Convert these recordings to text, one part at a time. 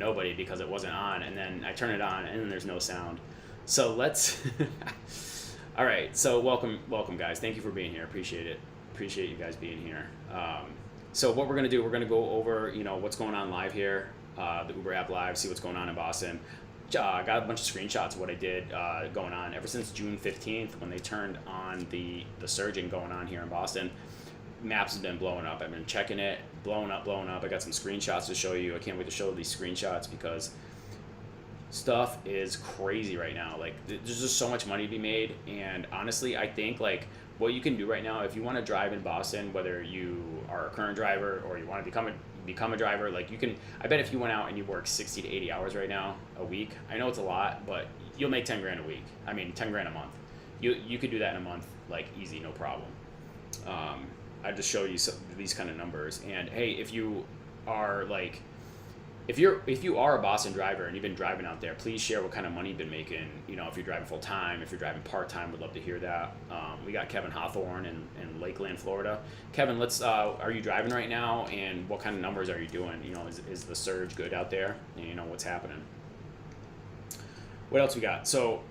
nobody because it wasn't on, and then I turn it on and then there's no sound. So let's all right, so welcome guys, thank you for being here, appreciate it, appreciate you guys being here. So what we're going to do, we're going to go over, what's going on live here, the Uber app live, see what's going on in Boston. Got a bunch of screenshots of what I did going on ever since June 15th when they turned on the surging going on here in Boston. Maps has been blowing up. I've been checking it, blowing up. I got some screenshots to show you. I can't wait to show these screenshots because stuff is crazy right now. Like, there's just so much money to be made, and honestly, I think like what you can do right now, if you want to drive in Boston, whether you are a current driver or you want to become a driver, like you can. I bet if you went out and you work 60 to 80 hours right now a week, I know it's a lot, but you'll make 10 grand a week. I mean, 10 grand a month. You could do that in a month, like easy, no problem. I just show you these kind of numbers, and hey, if you are like, if you are a Boston driver and you've been driving out there, please share what kind of money you've been making. If you're driving full time, if you're driving part time, would love to hear that. We got Kevin Hawthorne in Lakeland, Florida. Kevin, let's. Are you driving right now, and what kind of numbers are you doing? Is the surge good out there? What's happening? What else we got? So.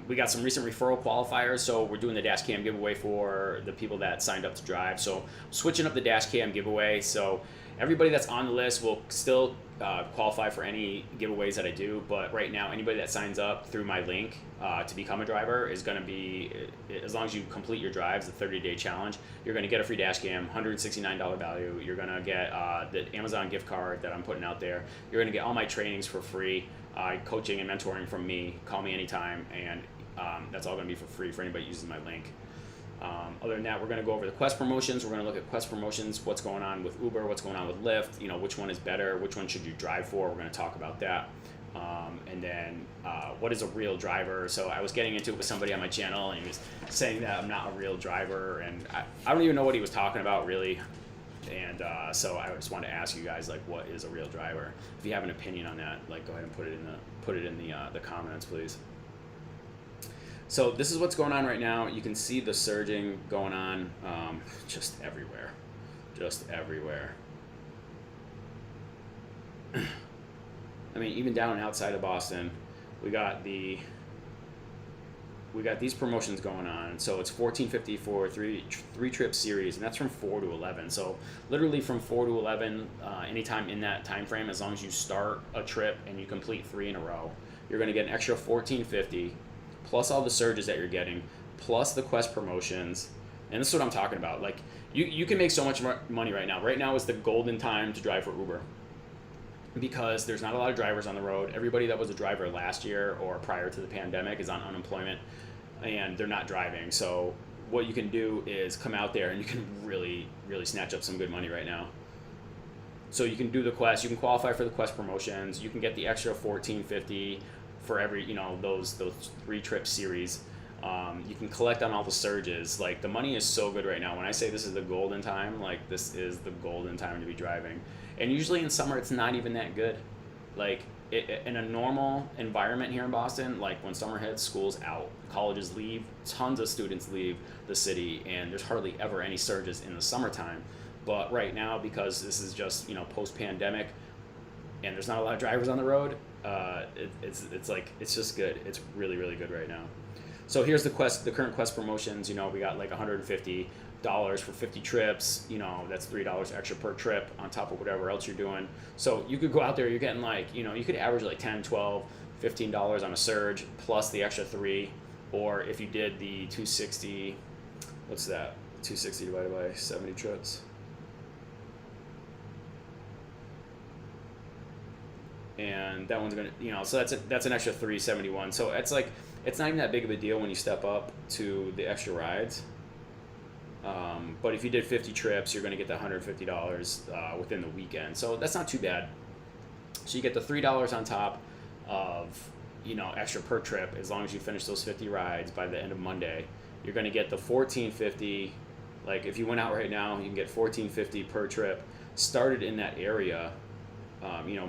We got some recent referral qualifiers, so we're doing the dash cam giveaway for the people that signed up to drive. So switching up the dash cam giveaway, so everybody that's on the list will still qualify for any giveaways that I do, but right now anybody that signs up through my link to become a driver is going to be, as long as you complete your drives, the 30-day challenge, you're going to get a free dash cam, $169 value. You're going to get the Amazon gift card that I'm putting out there. You're going to get all my trainings for free, coaching and mentoring from me. Call me anytime, and that's all going to be for free for anybody using my link. Other than that, we're going to go over the Quest promotions. We're going to look at Quest promotions, what's going on with Uber, what's going on with Lyft, which one is better, which one should you drive for. We're going to talk about that. And then what is a real driver? So I was getting into it with somebody on my channel, and he was saying that I'm not a real driver, and I don't even know what he was talking about really. And so I just wanted to ask you guys, like, what is a real driver? If you have an opinion on that, like, go ahead and put it in the comments, please. So this is what's going on right now. You can see the surging going on just everywhere. I mean, even down outside of Boston, we got these promotions going on. So it's $14.50 for three trip series, and that's from 4 to 11. So literally from 4 to 11, anytime in that time frame, as long as you start a trip and you complete 3 in a row, you're going to get an extra $14.50 plus all the surges that you're getting, plus the Quest promotions. And this is what I'm talking about. Like, you can make so much money right now. Right now is the golden time to drive for Uber, because there's not a lot of drivers on the road. Everybody that was a driver last year or prior to the pandemic is on unemployment, and they're not driving. So what you can do is come out there and you can really, really snatch up some good money right now. So you can do the Quest, you can qualify for the Quest promotions, you can get the extra $14.50 for every, those 3 trip series. You can collect on all the surges. Like, the money is so good right now. When I say this is the golden time, like, this is the golden time to be driving. And usually in summer, it's not even that good. Like, in a normal environment here in Boston, like when summer hits, school's out, colleges leave, tons of students leave the city, and there's hardly ever any surges in the summertime. But right now, because this is just, post-pandemic, and there's not a lot of drivers on the road, it's just good. It's really, really good right now. So here's the current Quest promotions. We got like $150 for 50 trips. That's $3 extra per trip on top of whatever else you're doing. So you could go out there, you're getting like, you could average like $10, $12, $15 on a surge plus the extra 3. Or if you did the 260, what's that? 260 divided by 70 trips. And that one's gonna, so that's an extra 371. So it's like, it's not even that big of a deal when you step up to the extra rides. But if you did 50 trips, you're gonna get the $150 within the weekend. So that's not too bad. So you get the $3 on top of, extra per trip as long as you finish those 50 rides by the end of Monday. You're gonna get the $14.50. Like, if you went out right now, you can get $14.50 per trip started in that area.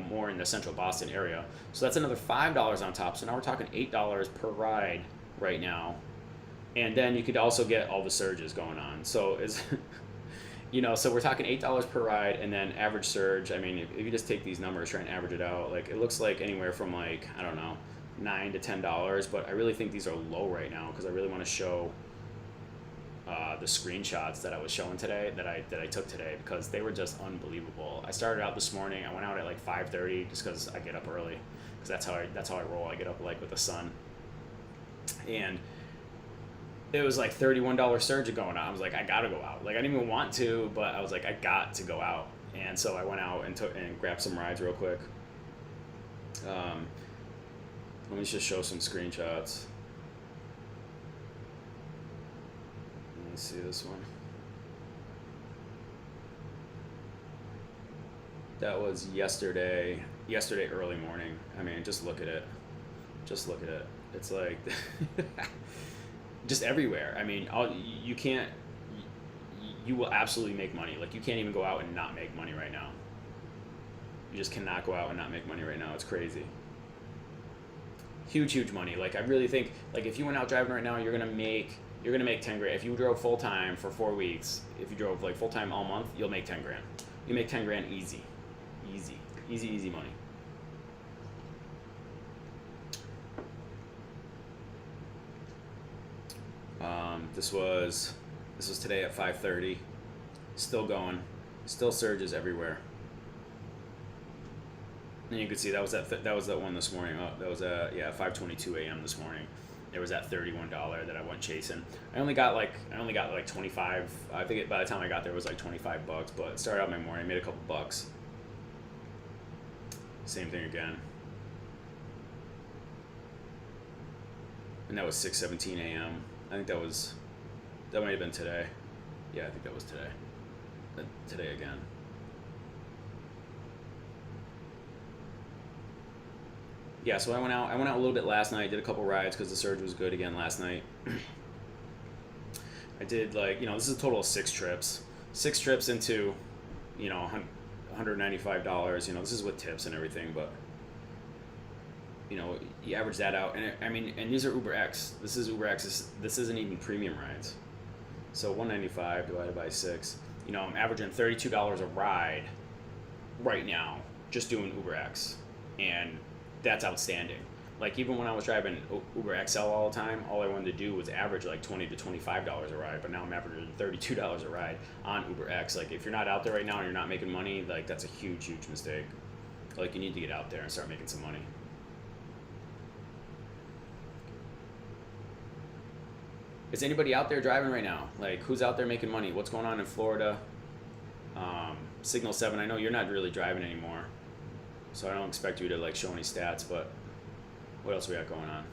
More in the central Boston area. So that's another $5 on top. So now we're talking $8 per ride right now. And then you could also get all the surges going on. So So we're talking $8 per ride, and then average surge. I mean, if you just take these numbers, try and average it out, like it looks like anywhere from like, I don't know, $9 to $10. But I really think these are low right now because I really want to show the screenshots that I was showing today, that I took today, because they were just unbelievable. I started out this morning. I went out at like 5:30 just because I get up early, because that's how I roll. I get up like with the sun, and it was like $31 surge going on. I was like, I gotta go out. Like I didn't even want to, but I was like, I got to go out. And so I went out and grabbed some rides real quick. Let me just show some screenshots. Let me see this one. That was yesterday early morning. I mean, just look at it. It's like just everywhere. I mean, you will absolutely make money. Like you can't even go out and not make money right now. You just cannot go out and not make money right now. It's crazy. Huge money. Like I really think, like if you went out driving right now, you're gonna make 10 grand. If you drove full time for 4 weeks, if you drove like full time all month, you'll make 10 grand. You make 10 grand easy money. This was today at 5:30. Still going. Still surges everywhere. And you can see that was that one this morning. That was 5:22 a.m. this morning. There was that $31 that I went chasing. I only got like 25. I think by the time I got there it was like $25, but it started out my morning, made a couple bucks. Same thing again. And that was 6:17 a.m. I think that might have been today. Yeah, I think that was today. Today again. Yeah, so I went out a little bit last night, did a couple rides because the surge was good again last night. I did this is a total of 6 trips. 6 trips into, $195. This is with tips and everything, but you average that out, and these are Uber X. This is Uber X. This isn't even premium rides. So $195 divided by 6. I'm averaging $32 a ride right now, just doing Uber X, and that's outstanding. Like even when I was driving Uber XL all the time, all I wanted to do was average like $20 to $25 a ride, but now I'm averaging $32 a ride on Uber X. Like if you're not out there right now and you're not making money, like that's a huge mistake. Like you need to get out there and start making some money. Is anybody out there driving right now? Like who's out there making money? What's going on in Florida? Signal 7, I know you're not really driving anymore, so I don't expect you to like show any stats, but what else we got going on?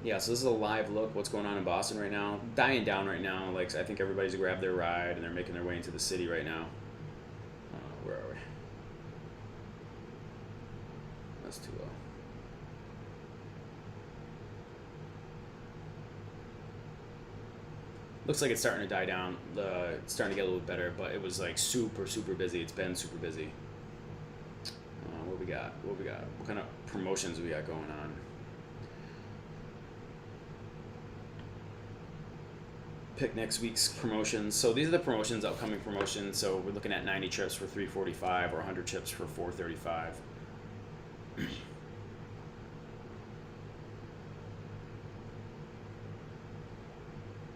Yeah, so this is a live look. What's going on in Boston right now? Dying down right now. Like I think everybody's grabbed their ride and they're making their way into the city right now. Where are we? That's too low. Looks like it's starting to die down. It's starting to get a little better, but it was like super busy. It's been super busy. What we got? What kind of promotions we got going on? Pick next week's promotions. So these are the promotions, upcoming promotions. So we're looking at 90 trips for $345 or 100 trips for $435.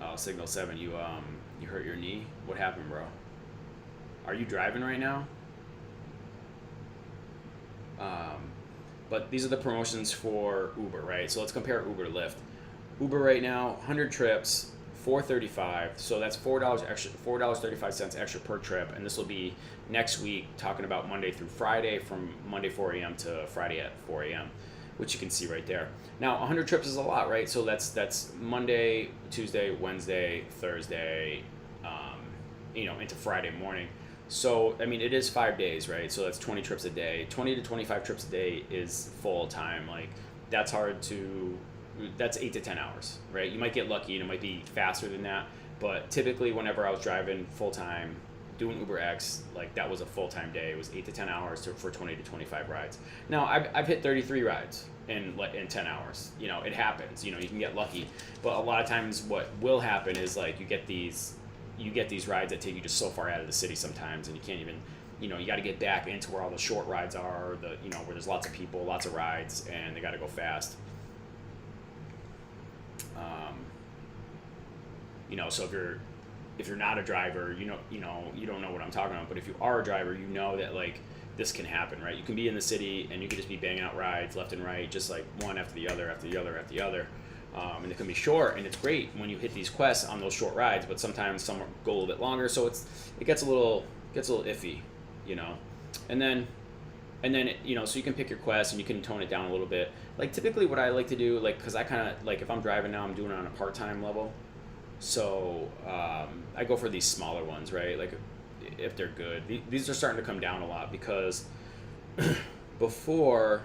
Oh, Signal 7, you hurt your knee? What happened, bro? Are you driving right now? But these are the promotions for Uber, right? So let's compare Uber to Lyft. Uber right now, 100 trips, $435. So that's $4 extra, $4.35 extra per trip, and this will be next week, talking about Monday through Friday, from Monday 4 a.m. to Friday at 4 a.m., which you can see right there. Now, 100 trips is a lot, right? So that's Monday, Tuesday, Wednesday, Thursday, into Friday morning. So, I mean, it is 5 days, right? So that's 20 trips a day. 20 to 25 trips a day is full time. Like, that's 8 to 10 hours, right? You might get lucky and it might be faster than that, but typically whenever I was driving full time, doing Uber X, like that was a full-time day. It was 8 to 10 hours for 20 to 25 rides. Now I've hit 33 rides in 10 hours. You know, it happens. You know, you can get lucky, but a lot of times what will happen is like you get these rides that take you just so far out of the city sometimes, and you can't even, you know, you got to get back into where all the short rides are, you know, where there's lots of people, lots of rides, and they got to go fast. You know, so if you're not a driver, you don't know what I'm talking about. But if you are a driver, you know that like this can happen, right? You can be in the city and you can just be banging out rides left and right, just like one after the other, after the other, after the other. And it can be short, and it's great when you hit these quests on those short rides. But sometimes some go a little bit longer, so it gets a little iffy, you know. And then you know, so you can pick your quest and you can tone it down a little bit. Like typically, what I like to do, like, because I kind of like if I'm driving now, I'm doing it on a part-time level. So I go for these smaller ones, right? Like if they're good. These are starting to come down a lot because before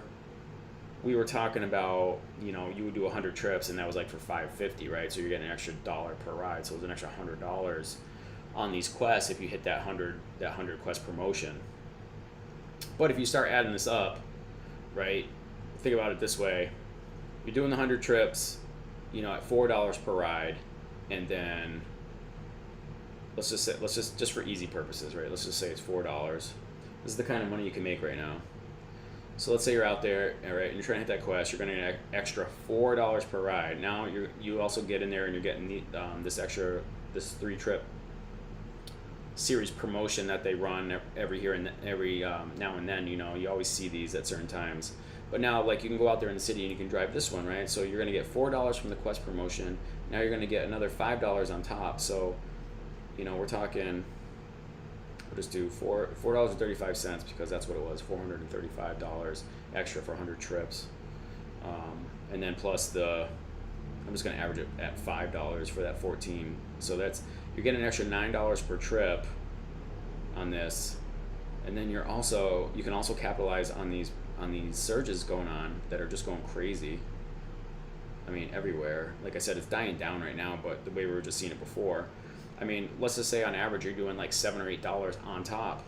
we were talking about, you know, you would do 100 trips and that was like for $5.50, right? So you're getting an extra $1 per ride. So it was an extra $100 on these quests if you hit that 100 quest promotion. But if you start adding this up, right? Think about it this way: you're doing the 100 trips, you know, at $4 per ride. And then let's just for easy purposes, right? Let's just say it's $4. This is the kind of money you can make right now. So let's say you're out there, all right, and you're trying to hit that quest. You're going to get an extra $4 per ride. Now you also get in there and you're getting this 3-trip series promotion that they run every now and then. You know, you always see these at certain times. But now, like, you can go out there in the city and you can drive this one, right? So you're going to get $4 from the quest promotion. Now you're going to get another $5 on top. So, you know, we're talking, we'll just do $4.35 because that's what it was, $435 extra for 100 trips. And then plus I'm just going to average it at $5 for that 14. So you're getting an extra $9 per trip on this. And then you can also capitalize on these surges going on that are just going crazy. I mean, everywhere. Like I said, it's dying down right now, but the way we were just seeing it before, I mean, let's just say on average you're doing like $7 or $8 on top.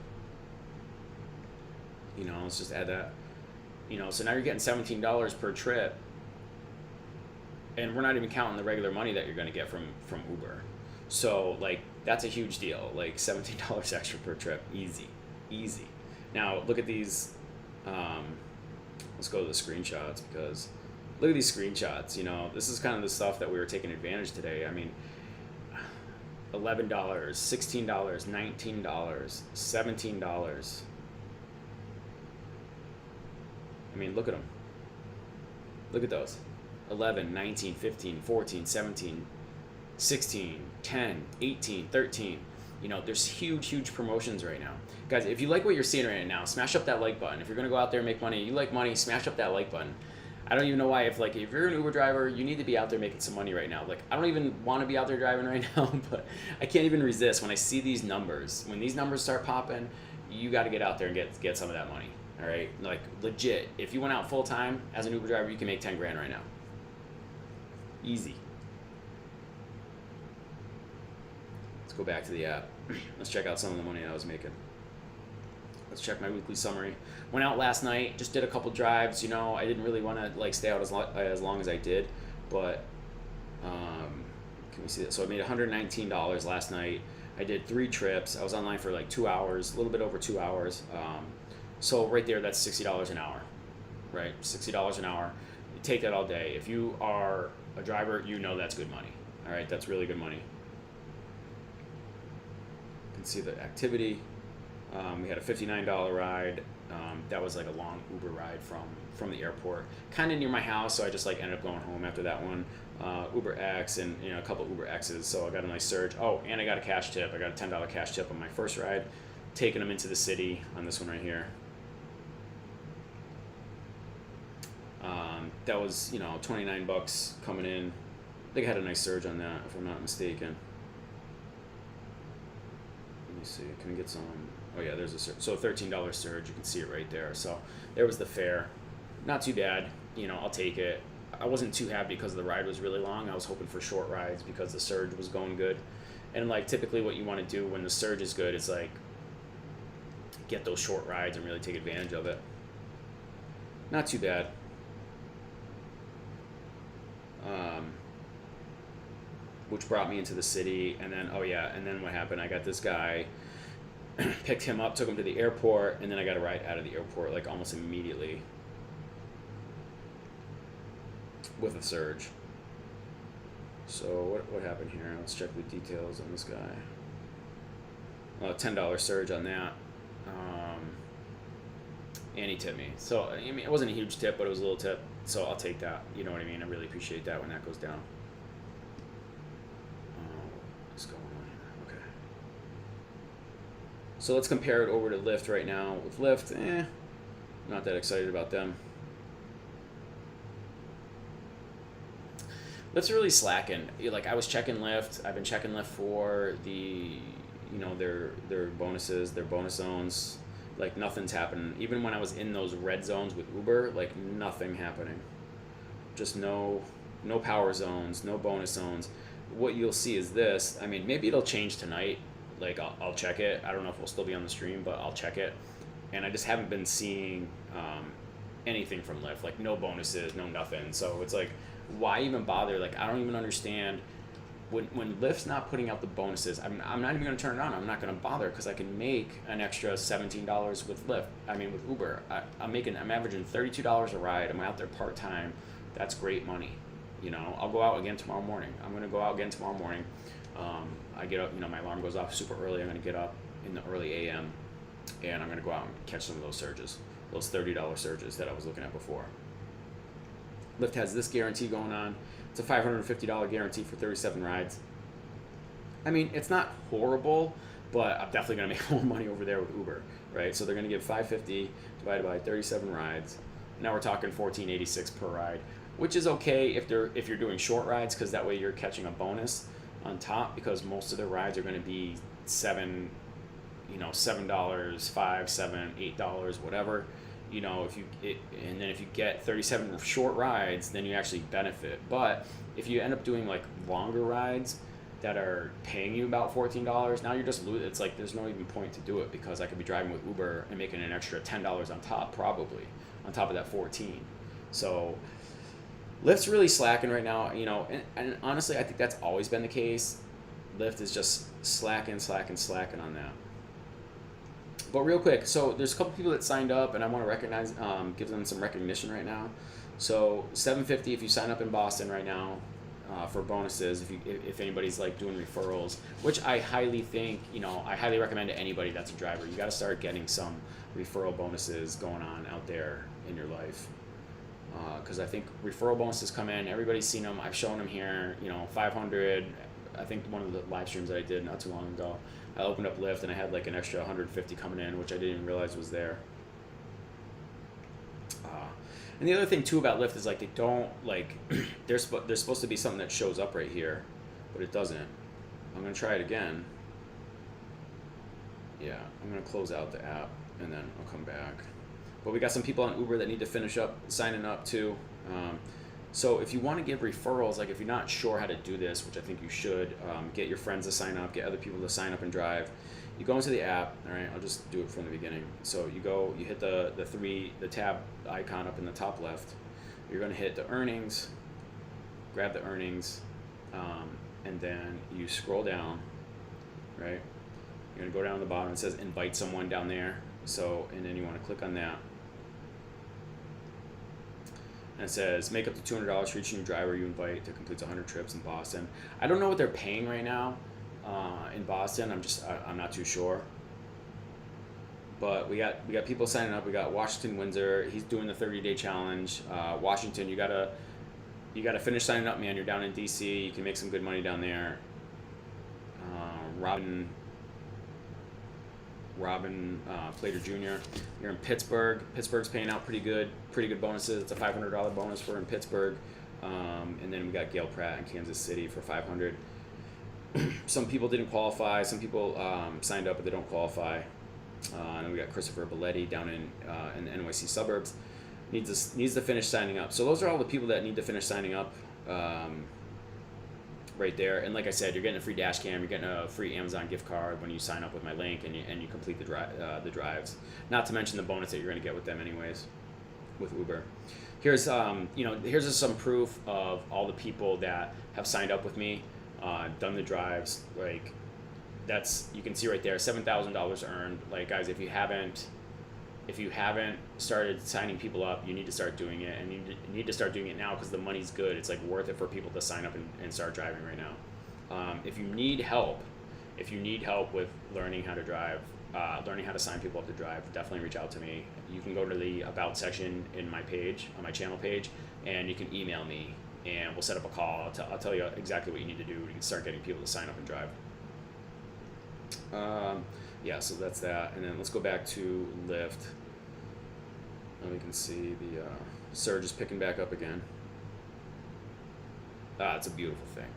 You know, let's just add that. You know, so now you're getting $17 per trip, and we're not even counting the regular money that you're going to get from Uber. So like that's a huge deal. Like $17 extra per trip, easy. Now look at these. Let's go to the screenshots, because look at these screenshots. You know, this is kind of the stuff that we were taking advantage today. I mean, $11, $16, $19, $17. I mean, look at them. Look at those. 11, 19, 15, 14, 17, 16, 10, 18, 13. You know, there's huge promotions right now. Guys, if you like what you're seeing right now, smash up that like button. If you're going to go out there and make money, you like money, smash up that like button. I don't even know why, if you're an Uber driver, you need to be out there making some money right now. Like, I don't even want to be out there driving right now, but I can't even resist when I see these numbers. When these numbers start popping, you got to get out there and get some of that money. All right? Like, legit. If you went out full time as an Uber driver, you can make 10 grand right now. Easy. Let's go back to the app. Let's check out some of the money I was making. Let's check my weekly summary. Went out last night, just did a couple drives. You know, I didn't really want to stay out as long as I did, but can we see that? So I made $119 last night. I did 3 trips. I was online for like 2 hours, a little bit over 2 hours. So right there, that's $60 an hour, right? $60 an hour. You take that all day. If you are a driver, you know that's good money. All right, that's really good money. You can see the activity. We had a $59 ride. That was like a long Uber ride from the airport, kind of near my house. So I just ended up going home after that one. Uber X and a couple Uber X's. So I got a nice surge. Oh, and I got a cash tip. I got a $10 cash tip on my first ride, taking them into the city on this one right here. That was $29 coming in. I think I had a nice surge on that, if I'm not mistaken. Let me see. Can we get some? Oh yeah, there's a surge. So a $13 surge. You can see it right there. So there was the fare. Not too bad. I'll take it. I wasn't too happy because the ride was really long. I was hoping for short rides because the surge was going good. And like typically what you want to do when the surge is good is like get those short rides and really take advantage of it. Not too bad. Which brought me into the city, and then and then what happened? I got this guy, picked him up, took him to the airport, and then I got a ride out of the airport like almost immediately with a surge. So what happened here? Let's check the details on this guy. $10 surge on that. And he tipped me. So I mean, it wasn't a huge tip, but it was a little tip. So I'll take that. You know what I mean? I really appreciate that when that goes down. What's going on here? Okay. So let's compare it over to Lyft right now. With Lyft, not that excited about them. Lyft's really slacking. Like I was checking Lyft. I've been checking Lyft for the, their bonuses, their bonus zones. Like nothing's happening. Even when I was in those red zones with Uber, like nothing happening. Just no power zones, no bonus zones. What you'll see is this. I mean, maybe it'll change tonight. Like I'll check it. I don't know if we'll still be on the stream, but I'll check it. And I just haven't been seeing anything from Lyft. Like no bonuses, no nothing. So it's like, why even bother? Like I don't even understand. When Lyft's not putting out the bonuses, I'm not even going to turn it on. I'm not going to bother because I can make an extra $17 with Lyft. I mean, with Uber, I'm averaging $32 a ride. I'm out there part time. That's great money. I'll go out again tomorrow morning. I'm going to go out again tomorrow morning. I get up. My alarm goes off super early. I'm going to get up in the early AM, and I'm going to go out and catch some of those surges, those $30 surges that I was looking at before. Lyft has this guarantee going on. It's a $550 guarantee for 37 rides. I mean, it's not horrible, but I'm definitely going to make more money over there with Uber, right? So they're going to give $550 divided by 37 rides. Now we're talking $14.86 per ride, which is okay if you're doing short rides, because that way you're catching a bonus on top, because most of their rides are going to be $7, $5, $7, $8, whatever. And then if you get 37 short rides, then you actually benefit. But if you end up doing like longer rides that are paying you about $14, now you're just losing. It's like there's no even point to do it, because I could be driving with Uber and making an extra $10 on top, probably on top of that 14. So Lyft's really slacking right now, and honestly, I think that's always been the case. Lyft is just slacking on that. But real quick, so there's a couple people that signed up, and I want to recognize, give them some recognition right now. So $750 if you sign up in Boston right now for bonuses. If anybody's like doing referrals, which I highly think, I highly recommend to anybody that's a driver. You got to start getting some referral bonuses going on out there in your life, because I think referral bonuses come in. Everybody's seen them. I've shown them here. 500. I think one of the live streams that I did not too long ago, I opened up Lyft and I had like an extra 150 coming in, which I didn't even realize was there. And the other thing too about Lyft is like they don't like there's supposed to be something that shows up right here, but it doesn't. I'm gonna try it again. Yeah, I'm gonna close out the app and then I'll come back. But we got some people on Uber that need to finish up signing up too. So if you want to give referrals, like if you're not sure how to do this, which I think you should, get your friends to sign up, get other people to sign up and drive. You go into the app, all right, I'll just do it from the beginning. So you hit the tab icon up in the top left. You're going to hit the earnings, grab the earnings, and then you scroll down, right? You're going to go down to the bottom. It says invite someone down there. So, and then you want to click on that. And it says make up to $200 for each new driver you invite that completes 100 trips in Boston. I don't know what they're paying right now in Boston. I'm not too sure. But we got people signing up. We got Washington Windsor. He's doing the 30-day challenge. Washington, you gotta finish signing up, man. You're down in DC. You can make some good money down there. Robin Plater Jr. You're in Pittsburgh. Pittsburgh's paying out pretty good bonuses. It's a $500 bonus for in Pittsburgh. And then we got Gail Pratt in Kansas City for $500. Some people didn't qualify. Some people signed up, but they don't qualify. And then we got Christopher Belletti down in the NYC suburbs. needs to finish signing up. So those are all the people that need to finish signing up. Right there, and like I said, you're getting a free dash cam, you're getting a free Amazon gift card when you sign up with my link and you complete the drives. Not to mention the bonus that you're going to get with them anyways, with Uber. Here's here's some proof of all the people that have signed up with me, done the drives. Like that's, you can see right there, $7,000 earned. Like guys, if you haven't started signing people up, you need to start doing it, and you need to start doing it now because the money's good. It's like worth it for people to sign up and start driving right now. If you need help with learning how to drive, learning how to sign people up to drive, definitely reach out to me. You can go to the About section in my page, on my channel page, and you can email me, and we'll set up a call. I'll tell you exactly what you need to do to start getting people to sign up and drive. Yeah, so that's that. And then let's go back to Lyft. And we can see the surge is picking back up again. It's a beautiful thing.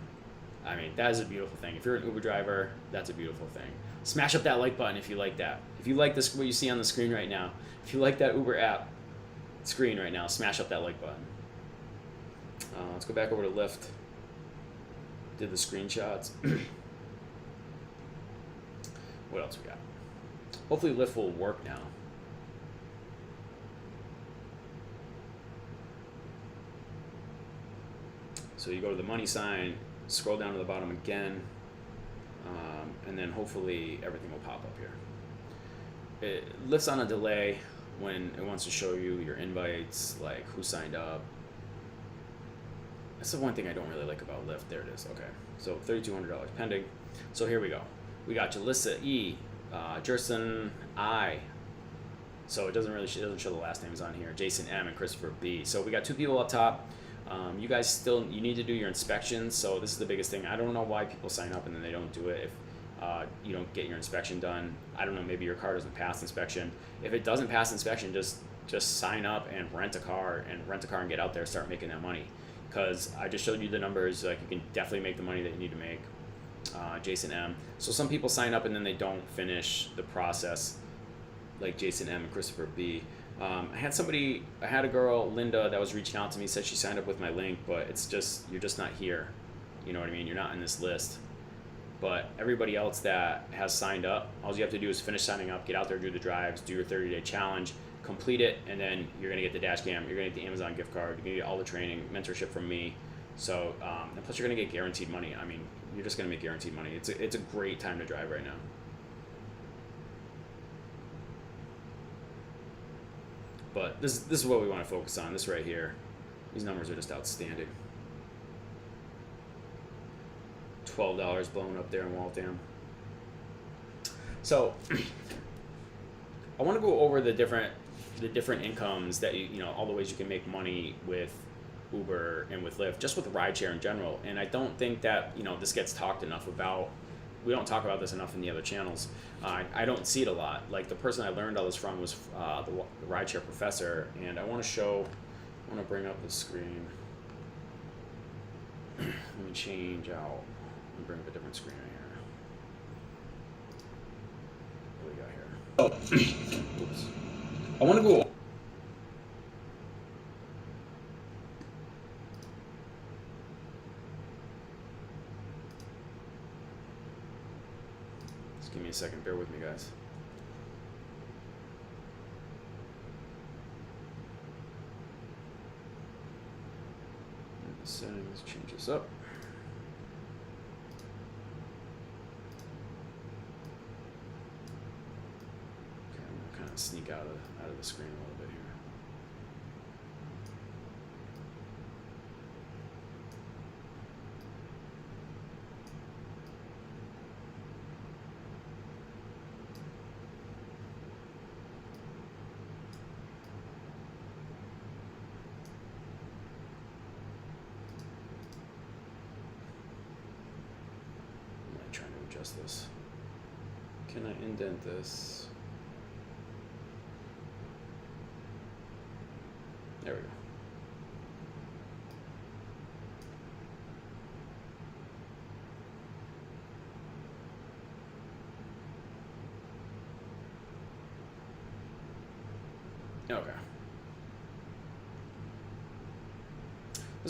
I mean, that is a beautiful thing. If you're an Uber driver, that's a beautiful thing. Smash up that like button if you like that. If you like this, what you see on the screen right now, if you like that Uber app screen right now, smash up that like button. Let's go back over to Lyft. Did the screenshots. What else we got? Hopefully Lyft will work now. So you go to the money sign, scroll down to the bottom again, and then hopefully everything will pop up here. It Lyft's on a delay when it wants to show you your invites, like who signed up. That's the one thing I don't really like about Lyft. There it is. Okay, so $3,200 pending. So here we go. We got Jalissa E, Jerson I. So it doesn't show the last names on here. Jason M and Christopher B. So we got two people up top. You guys you need to do your inspections. So this is the biggest thing. I don't know why people sign up and then they don't do it. If you don't get your inspection done, I don't know, maybe your car doesn't pass inspection. If it doesn't pass inspection, just sign up and rent a car and get out there, start making that money. Because I just showed you the numbers. Like, you can definitely make the money that you need to make. Jason M. So some people sign up and then they don't finish the process, like Jason M and Christopher B. I had a girl, Linda, that was reaching out to me, said she signed up with my link, but you're just not here. You know what I mean? You're not in this list. But everybody else that has signed up, all you have to do is finish signing up, get out there, do the drives, do your 30-day challenge, complete it, and then you're going to get the dash cam, you're going to get the Amazon gift card, you're going to get all the training, mentorship from me. So, and plus you're going to get guaranteed money. I mean, you're just going to make guaranteed money. It's a great time to drive right now. But this is what we want to focus on. This right here. These numbers are just outstanding. $12 blown up there in Waltham. So I want to go over the different incomes that you know, all the ways you can make money with Uber and with Lyft, just with rideshare in general. And I don't think that, you know, this gets talked enough about. We don't talk about this enough in the other channels. I don't see it a lot. Like, the person I learned all this from was the rideshare professor, and I want to bring up the screen. Let me change out and bring up a different screen right here. What do we got here? Oops. I want to go. Give me a second, bear with me, guys. And the settings, change this up. Okay, I'm gonna kind of sneak out of the screen a little bit here. This. Can I indent this? There we go. Okay.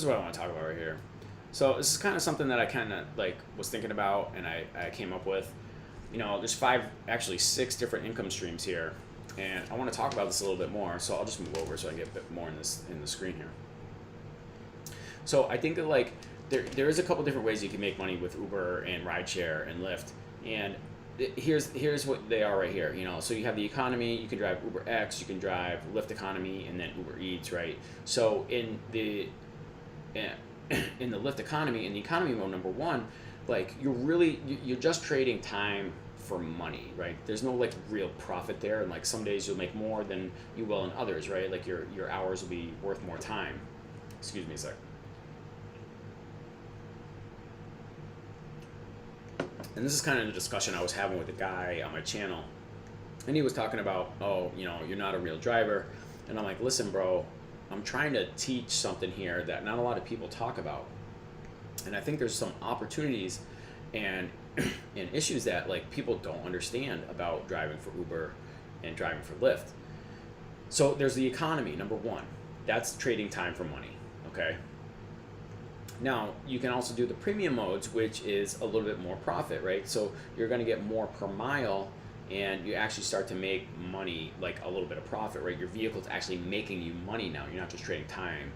this is what I want to talk about right here. So this is kind of something that I kind of like was thinking about, and I came up with. There's actually six different income streams here, and I want to talk about this a little bit more. So I'll just move over so I can get a bit more in the screen here. So I think that like there is a couple different ways you can make money with Uber and Rideshare and Lyft, and here's what they are right here. So you have the economy, you can drive Uber X, you can drive Lyft economy, and then Uber Eats, right? So in the Lyft economy, in the economy mode, number one, like you're just trading time for money, right? There's no like real profit there, and like some days you'll make more than you will in others, right? Like your hours will be worth more time. Excuse me a sec. And this is kind of the discussion I was having with a guy on my channel, and he was talking about, you're not a real driver, and I'm like, listen, bro, I'm trying to teach something here that not a lot of people talk about, and I think there's some opportunities and issues that like people don't understand about driving for Uber and driving for Lyft. So there's the economy, number one. That's trading time for money, okay? Now, you can also do the premium modes, which is a little bit more profit, right? So you're going to get more per mile, and you actually start to make money, like a little bit of profit, right? Your vehicle's actually making you money now. You're not just trading time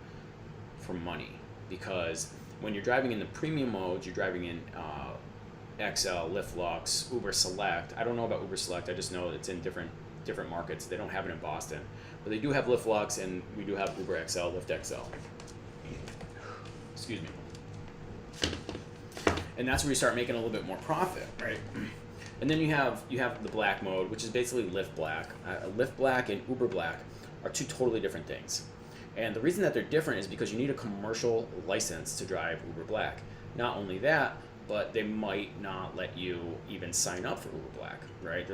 for money, because when you're driving in the premium modes, you're driving in XL, Lyft Lux, Uber Select. I don't know about Uber Select. I just know it's in different markets. They don't have it in Boston, but they do have Lyft Lux, and we do have Uber XL, Lyft XL. Excuse me. And that's where you start making a little bit more profit, right? And then you have the black mode, which is basically Lyft Black. Lyft Black and Uber Black are two totally different things. And the reason that they're different is because you need a commercial license to drive Uber Black. Not only that, but they might not let you even sign up for Uber Black, right?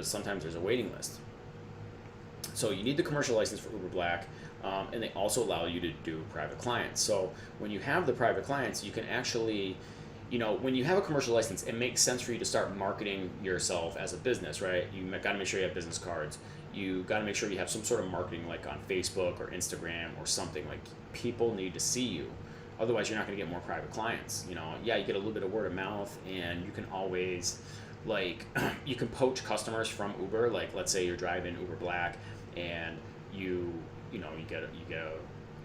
Sometimes there's a waiting list. So you need the commercial license for Uber Black, and they also allow you to do private clients. So when you have the private clients, you can actually, when you have a commercial license, it makes sense for you to start marketing yourself as a business, right? You got to make sure you have business cards. You got to make sure you have some sort of marketing, like on Facebook or Instagram or something. Like, people need to see you. Otherwise, you're not going to get more private clients. Yeah, you get a little bit of word of mouth, and you can always, like, you can poach customers from Uber. Like, let's say you're driving Uber Black, and you get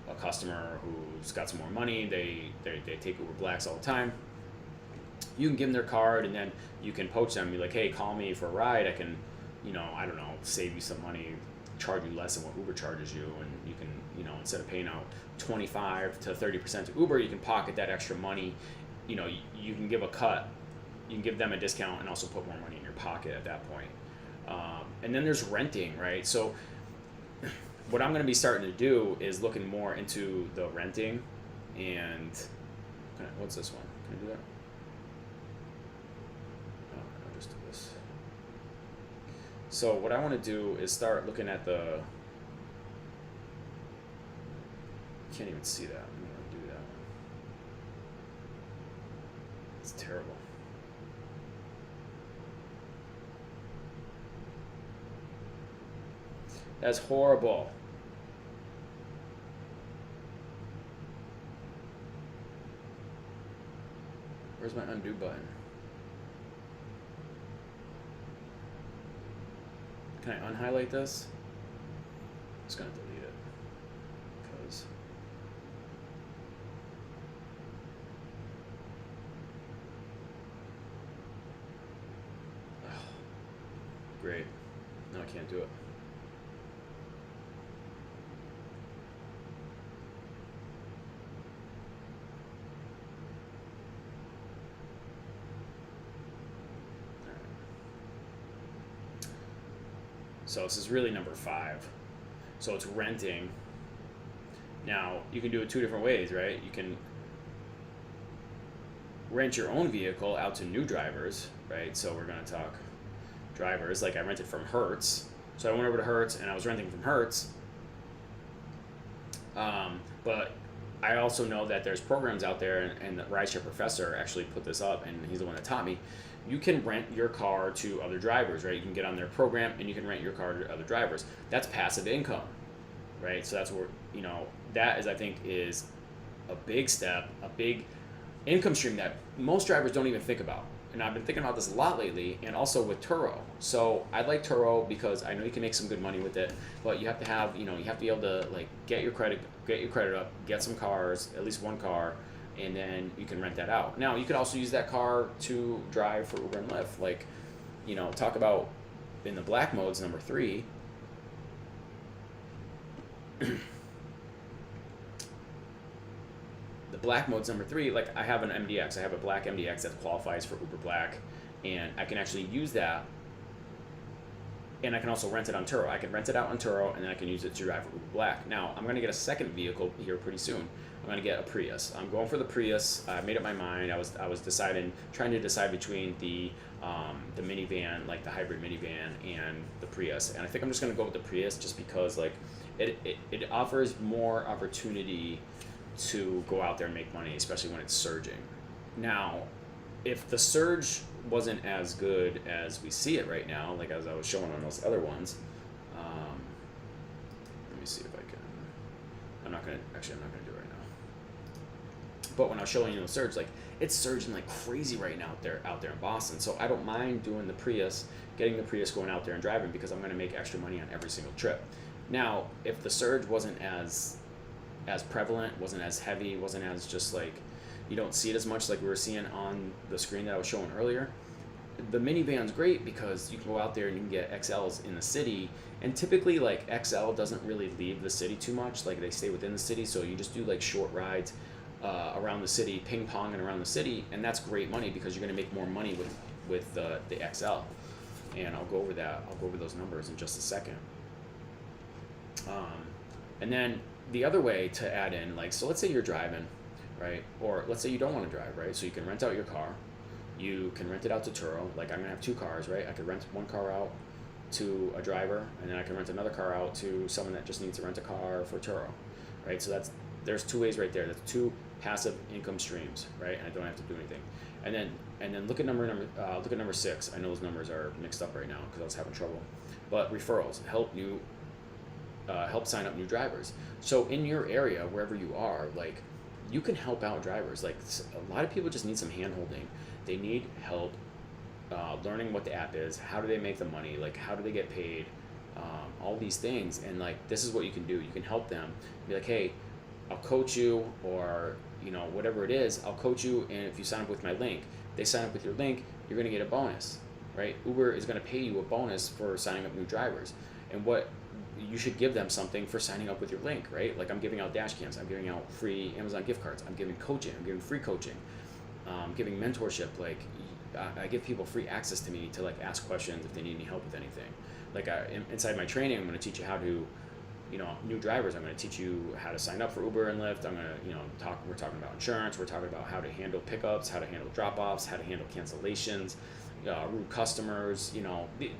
a customer who's got some more money. They take Uber Blacks all the time. You can give them their card, and then you can poach them and be like, hey, call me for a ride. I can, I don't know, save you some money, charge you less than what Uber charges you, and you can, instead of paying out 25 to 30% to Uber, you can pocket that extra money. You can give a cut, you can give them a discount, and also put more money in your pocket at that point. And then there's renting, right? So what I'm going to be starting to do is looking more into the renting, and what's this one? Can I do that? Oh, I'll just do this. So what I want to do is start looking at the. You can't even see that. I'm going to do that one. It's terrible. That's horrible. Where's my undo button? Can I unhighlight this? I'm just going to delete it. Because... Oh, great. No, I can't do it. So this is really number 5. So it's renting. Now, you can do it 2 different ways, right? You can rent your own vehicle out to new drivers, right? So we're going to talk drivers. Like, I rented from Hertz. So I went over to Hertz, and I was renting from Hertz. But I also know that there's programs out there, and the Rideshare professor actually put this up, and he's the one that taught me. You can rent your car to other drivers, right? You can get on their program, and you can rent your car to other drivers. That's passive income, right? So that's where, that is, I think, is a big step, a big income stream that most drivers don't even think about. And I've been thinking about this a lot lately, and also with Turo. So I like Turo because I know you can make some good money with it, but you have to have, you have to be able to like get your credit up, get some cars, at least one car, and then you can rent that out. Now you could also use that car to drive for Uber and Lyft. Like, talk about in the black modes, number 3. The black mode's number 3, like I have an MDX, I have a black MDX that qualifies for Uber Black, and I can actually use that, and I can also rent it on Turo. I can rent it out on Turo, and then I can use it to drive for Uber Black. Now, I'm going to get a second vehicle here pretty soon. I'm going to get a Prius. I'm going for the Prius. I made up my mind. I was trying to decide between the minivan, like the hybrid minivan, and the Prius, and I think I'm just going to go with the Prius just because like it offers more opportunity to go out there and make money, especially when it's surging. Now, if the surge wasn't as good as we see it right now, like as I was showing on those other ones, let me see if I can. I'm not gonna do it right now. But when I was showing you the surge, like it's surging like crazy right now out there in Boston. So I don't mind doing the Prius, getting the Prius, going out there and driving because I'm gonna make extra money on every single trip. Now, if the surge wasn't as prevalent, wasn't as heavy, wasn't as just like, you don't see it as much like we were seeing on the screen that I was showing earlier, the minivan's great because you can go out there and you can get XLs in the city, and typically like XL doesn't really leave the city too much, like they stay within the city, so you just do like short rides around the city, ping-ponging around the city, and that's great money because you're going to make more money with the XL, and I'll go over those numbers in just a second. And then the other way to add in, like, so let's say you're driving, right? Or let's say you don't want to drive, right? So you can rent out your car. You can rent it out to Turo. Like, I'm going to have 2 cars, right? I could rent one car out to a driver, and then I can rent another car out to someone that just needs to rent a car for Turo, right? So there's 2 ways right there. That's 2 passive income streams, right? And I don't have to do anything. And then look at number 6. I know those numbers are mixed up right now because I was having trouble. But referrals help sign up new drivers. So in your area, wherever you are, like, you can help out drivers. Like, a lot of people just need some hand holding. They need help learning what the app is, how do they make the money, like how do they get paid, all these things. And like, this is what you can do. You can help them. Be like, hey, I'll coach you, or whatever it is, I'll coach you, and if you sign up with my link, they sign up with your link, you're going to get a bonus, right? Uber is going to pay you a bonus for signing up new drivers, and what you should give them something for signing up with your link, right? Like, I'm giving out dash cams, I'm giving out free Amazon gift cards, I'm giving coaching, I'm giving free coaching, giving mentorship. Like, I give people free access to me to like ask questions if they need any help with anything. Like, inside my training, I'm going to teach you how to, new drivers, I'm going to teach you how to sign up for Uber and Lyft. I'm going to, we're talking about insurance, we're talking about how to handle pickups, how to handle drop-offs, how to handle cancellations, rude customers,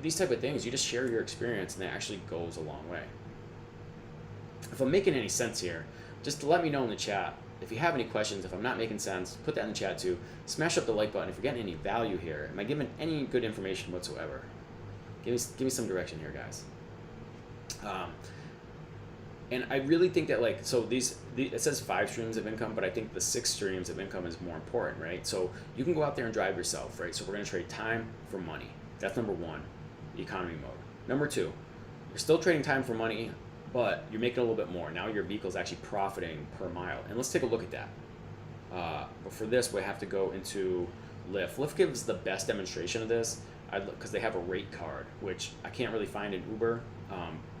these type of things. You just share your experience, and that actually goes a long way. If I'm making any sense here, just let me know in the chat. If you have any questions, if I'm not making sense, put that in the chat too. Smash up the like button if you're getting any value here. Am I giving any good information whatsoever? Give me some direction here, guys. And I really think that, like, so it says 5 streams of income, but I think the 6 streams of income is more important, right? So you can go out there and drive yourself, right? So we're going to trade time for money. That's number 1, economy mode. Number 2, you're still trading time for money, but you're making a little bit more. Now your vehicle is actually profiting per mile. And let's take a look at that. But for this, we have to go into Lyft. Lyft gives the best demonstration of this because they have a rate card, which I can't really find in Uber.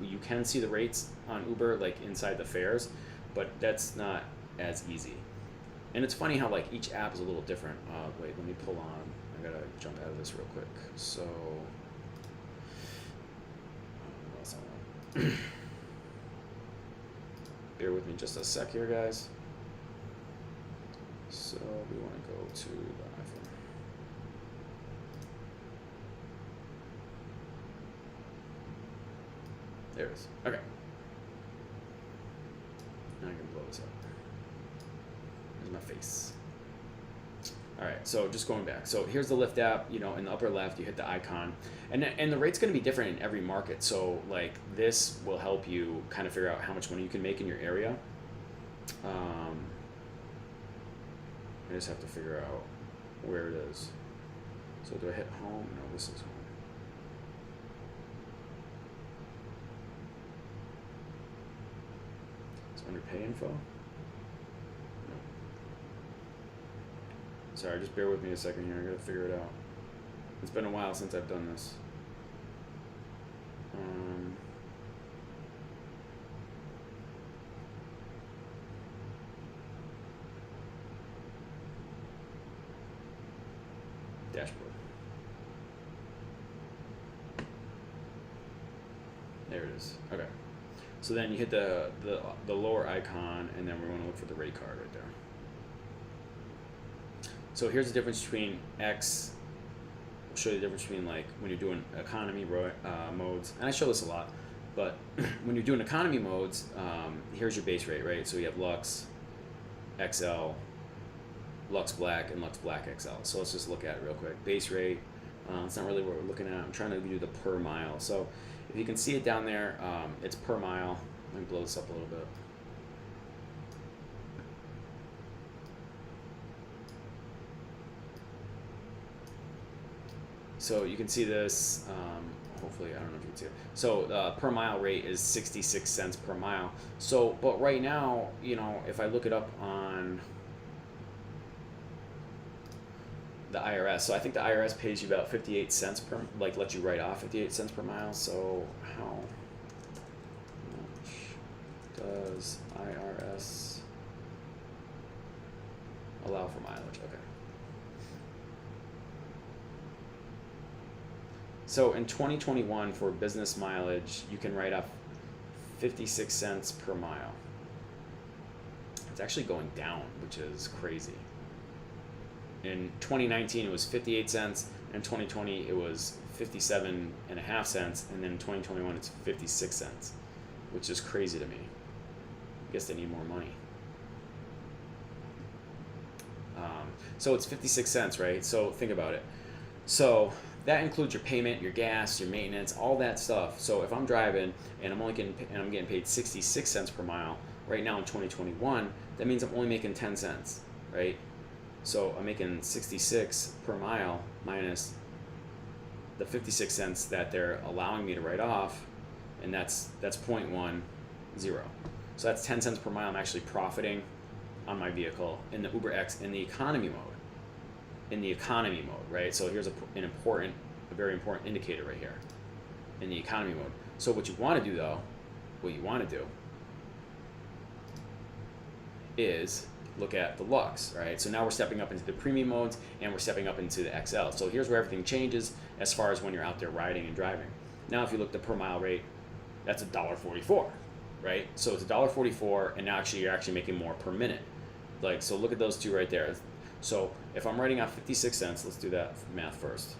You can see the rates on Uber, like inside the fares, but that's not as easy. And it's funny how like each app is a little different. Wait, let me pull on. I gotta jump out of this real quick. So, bear with me just a sec here, guys. So we want to go to the iPhone. There it is. Okay. Now I can blow this up. There's my face. All right, so just going back. So here's the Lyft app. In the upper left, you hit the icon, and the rate's going to be different in every market. So like, this will help you kind of figure out how much money you can make in your area. I just have to figure out where it is. So do I hit home? No, this is home. It's under pay info. No. Sorry, just bear with me a second here. I gotta figure it out. It's been a while since I've done this. Dashboard. There it is. Okay. So then you hit the lower icon, and then we want to look for the rate card right there. So here's the difference between X. I'll show you the difference between like when you're doing economy modes, and I show this a lot, but when you're doing economy modes, here's your base rate, right? So you have Lux, XL, Lux Black, and Lux Black XL. So let's just look at it real quick. Base rate, it's not really what we're looking at. I'm trying to do the per mile. So if you can see it down there, it's per mile. Let me blow this up a little bit. So you can see this, hopefully, I don't know if you can see it. So per mile rate is 66 cents per mile. So, but right now, you know, if I look it up on the IRS, so I think the IRS pays you about 58 cents per, like lets you write off 58 cents per mile. So how much does IRS allow for mileage? Okay. So in 2021 for business mileage, you can write off 56 cents per mile. It's actually going down, which is crazy. In 2019, it was 58 cents. In 2020, it was 57.5 cents. And then in 2021, it's 56 cents, which is crazy to me. I guess they need more money. So it's 56 cents, right? So think about it. So that includes your payment, your gas, your maintenance, all that stuff. So if I'm driving and I'm getting paid 66 cents per mile right now in 2021, that means I'm only making 10 cents, right? So I'm making 66 per mile minus the 56 cents that they're allowing me to write off, and that's 0.10. So that's 10 cents per mile I'm actually profiting on my vehicle in the Uber X in the economy mode. In the economy mode, right? So here's a very important indicator right here in the economy mode. So what you want to do though, is look at the Lux, right? So now we're stepping up into the premium modes and we're stepping up into the XL. So here's where everything changes as far as when you're out there riding and driving. Now if you look at the per mile rate, that's $1.44, right? So it's $1.44, and now actually you're actually making more per minute. Like, so look at those two right there. So if I'm writing out 56 cents, let's do that math first.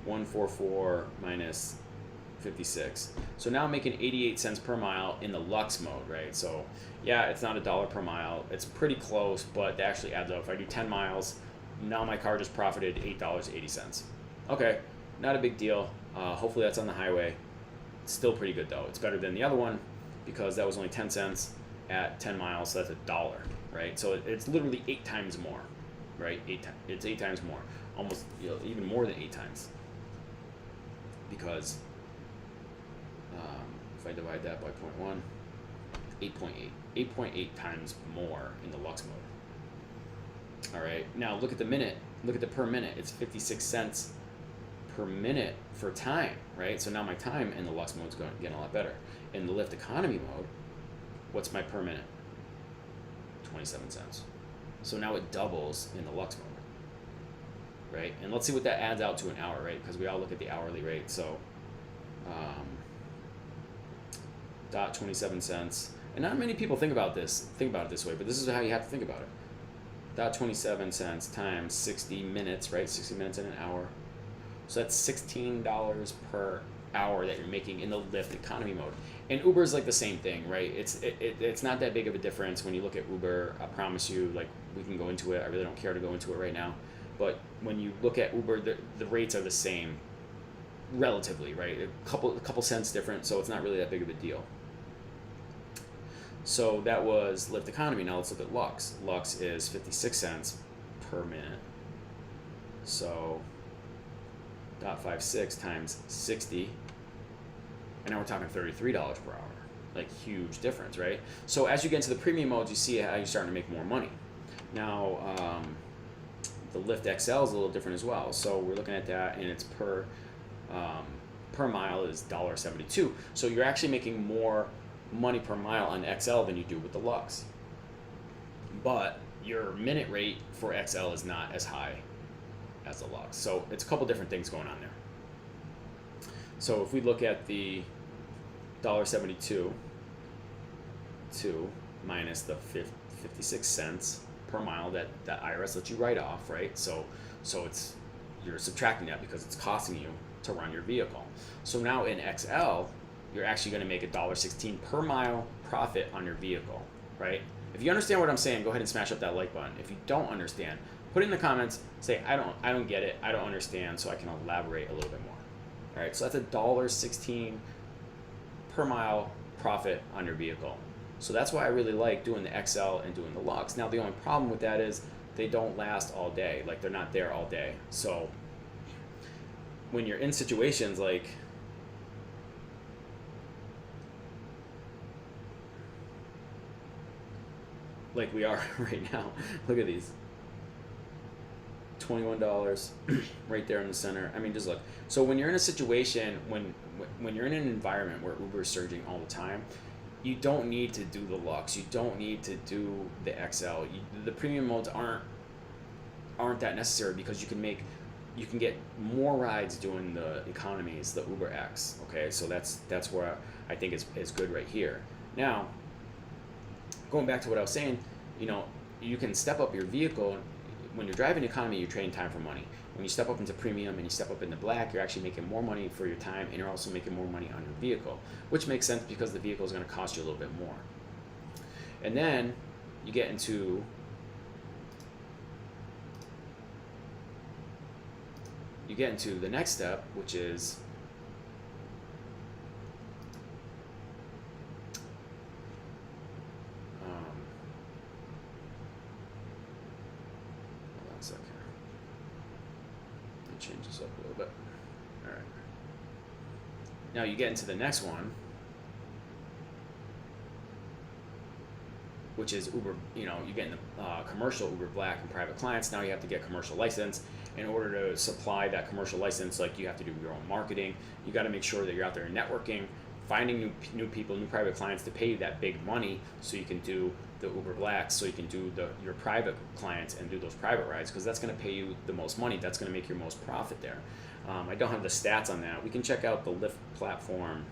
144 minus 56. So now I'm making 88 cents per mile in the Lux mode, right? So yeah, it's not $1 per mile. It's pretty close, but that actually adds up. If I do 10 miles, now my car just profited $8.80. Okay, not a big deal. Hopefully that's on the highway. It's still pretty good though. It's better than the other one because that was only 10 cents at 10 miles, so that's $1, right? So it's literally 8 times more, right? It's 8 times more, almost, you know, even more than 8 times. Because if I divide that by 0.1, 8.8 times more in the Lux mode. All right, now look at the minute, look at the per minute. It's 56 cents per minute for time, right? So now my time in the Lux mode is getting a lot better. In the Lyft economy mode, what's my per minute? 27 cents. So now it doubles in the Lux mode, right? And let's see what that adds out to an hour, right? Because we all look at the hourly rate. So dot 27 cents. And not many people think about it this way, but this is how you have to think about it. Dot 27 cents times 60 minutes, right? 60 minutes in an hour. So that's $16 per hour that you're making in the Lyft economy mode. And Uber is like the same thing, right? It's not that big of a difference when you look at Uber. I promise you, like, we can go into it. I really don't care to go into it right now. But when you look at Uber, the rates are the same relatively, right? A couple cents different, so it's not really that big of a deal. So that was Lyft Economy. Now let's look at Lux. Lux is 56 cents per minute. So 0.56 times 60, and now we're talking $33 per hour. Like, huge difference, right? So as you get into the premium modes, you see how you're starting to make more money. Now, the Lyft XL is a little different as well. So we're looking at that, and it's per mile is $1.72. So you're actually making more money per mile on XL than you do with the Lux. But your minute rate for XL is not as high as the Lux. So it's a couple different things going on there. So if we look at the $1.72 minus the 56 cents per mile that IRS lets you write off, right? So it's, you're subtracting that because it's costing you to run your vehicle. So now in XL, you're actually going to make $1.16 per mile profit on your vehicle, right? If you understand what I'm saying, go ahead and smash up that like button. If you don't understand, put it in the comments, say I don't get it, I don't understand, so I can elaborate a little bit more. All right, so that's $1.16 per mile profit on your vehicle. So that's why I really like doing the XL and doing the Lux. Now the only problem with that is they don't last all day. Like, they're not there all day. So when you're in situations like we are right now, look at these. $21 right there in the center. I mean, just look. So when you're in a situation, when you're in an environment where Uber is surging all the time, you don't need to do the Lux. You don't need to do the XL. The premium modes aren't that necessary because you can get more rides doing the economies, the Uber X. Okay, so that's where I think is good right here. Now, going back to what I was saying, you can step up your vehicle. When you're driving economy, you're trading time for money. When you step up into premium and you step up into black, you're actually making more money for your time, and you're also making more money on your vehicle, which makes sense because the vehicle is going to cost you a little bit more. And then you get into the next step, which is change this up a little bit. All right. Now you get into the next one, which is Uber. You get in the commercial Uber Black and private clients. Now you have to get commercial license. In order to supply that commercial license, like, you have to do your own marketing. You got to make sure that you're out there networking, finding new people, new private clients to pay you that big money, so you can do the Uber Blacks, so you can do your private clients and do those private rides, because that's going to pay you the most money. That's going to make your most profit there. I don't have the stats on that. We can check out the Lyft platform,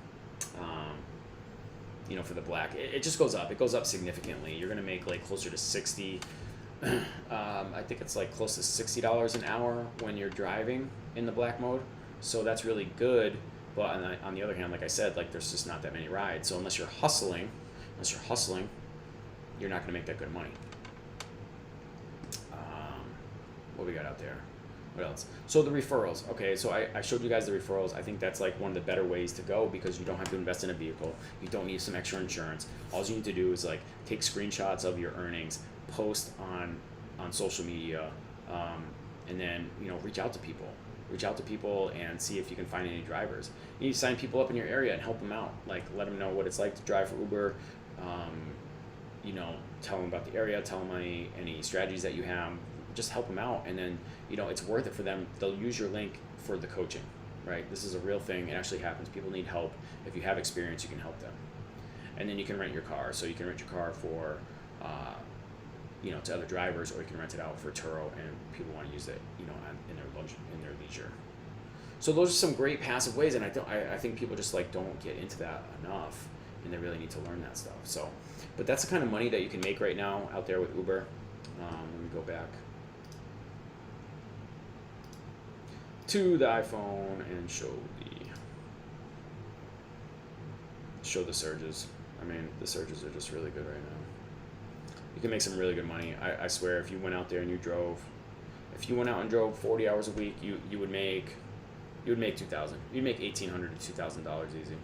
for the Black. It just goes up. It goes up significantly. You're going to make like closer to 60. I think it's like close to $60 an hour when you're driving in the Black mode. So that's really good. But on the other hand, like I said, like, there's just not that many rides. So unless you're hustling, you're not going to make that good money. What we got out there? What else? So the referrals. Okay, so I showed you guys the referrals. I think that's like one of the better ways to go, because you don't have to invest in a vehicle. You don't need some extra insurance. All you need to do is like take screenshots of your earnings, post on social media, and then reach out to people. Reach out to people and see if you can find any drivers. You need to sign people up in your area and help them out. Like, let them know what it's like to drive for Uber. Tell them about the area. Tell them any strategies that you have. Just help them out, and then it's worth it for them. They'll use your link for the coaching, right? This is a real thing. It actually happens. People need help. If you have experience, you can help them. And then you can rent your car. So you can rent your car for to other drivers, or you can rent it out for Turo, and people want to use it, in their leisure. So those are some great passive ways, and I think people just don't get into that enough, and they really need to learn that stuff. So, but that's the kind of money that you can make right now out there with Uber. Let me go back to the iPhone and show the surges. I mean, the surges are just really good right now. You can make some really good money. I swear, if you went out there and you drove 40 hours a week, you would make $2,000. You'd make $1,800 to $2,000 easy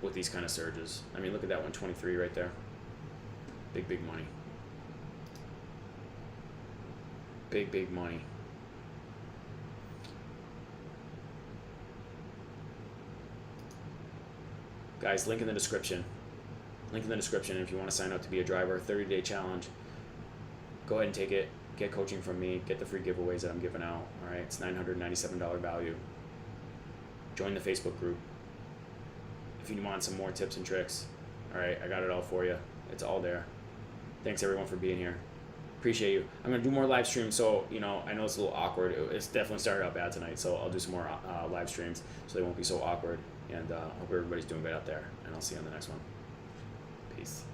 with these kind of surges. I mean, look at that 123 right there. Big money. Big money. Guys, link in the description. Link in the description if you want to sign up to be a driver. 30-day challenge. Go ahead and take it. Get coaching from me. Get the free giveaways that I'm giving out. All right, it's $997 value. Join the Facebook group. If you want some more tips and tricks, all right, I got it all for you. It's all there. Thanks everyone for being here. Appreciate you. I'm gonna do more live streams, so I know it's a little awkward. It's definitely started out bad tonight, so I'll do some more live streams so they won't be so awkward. And hope everybody's doing good out there. And I'll see you on the next one. Peace.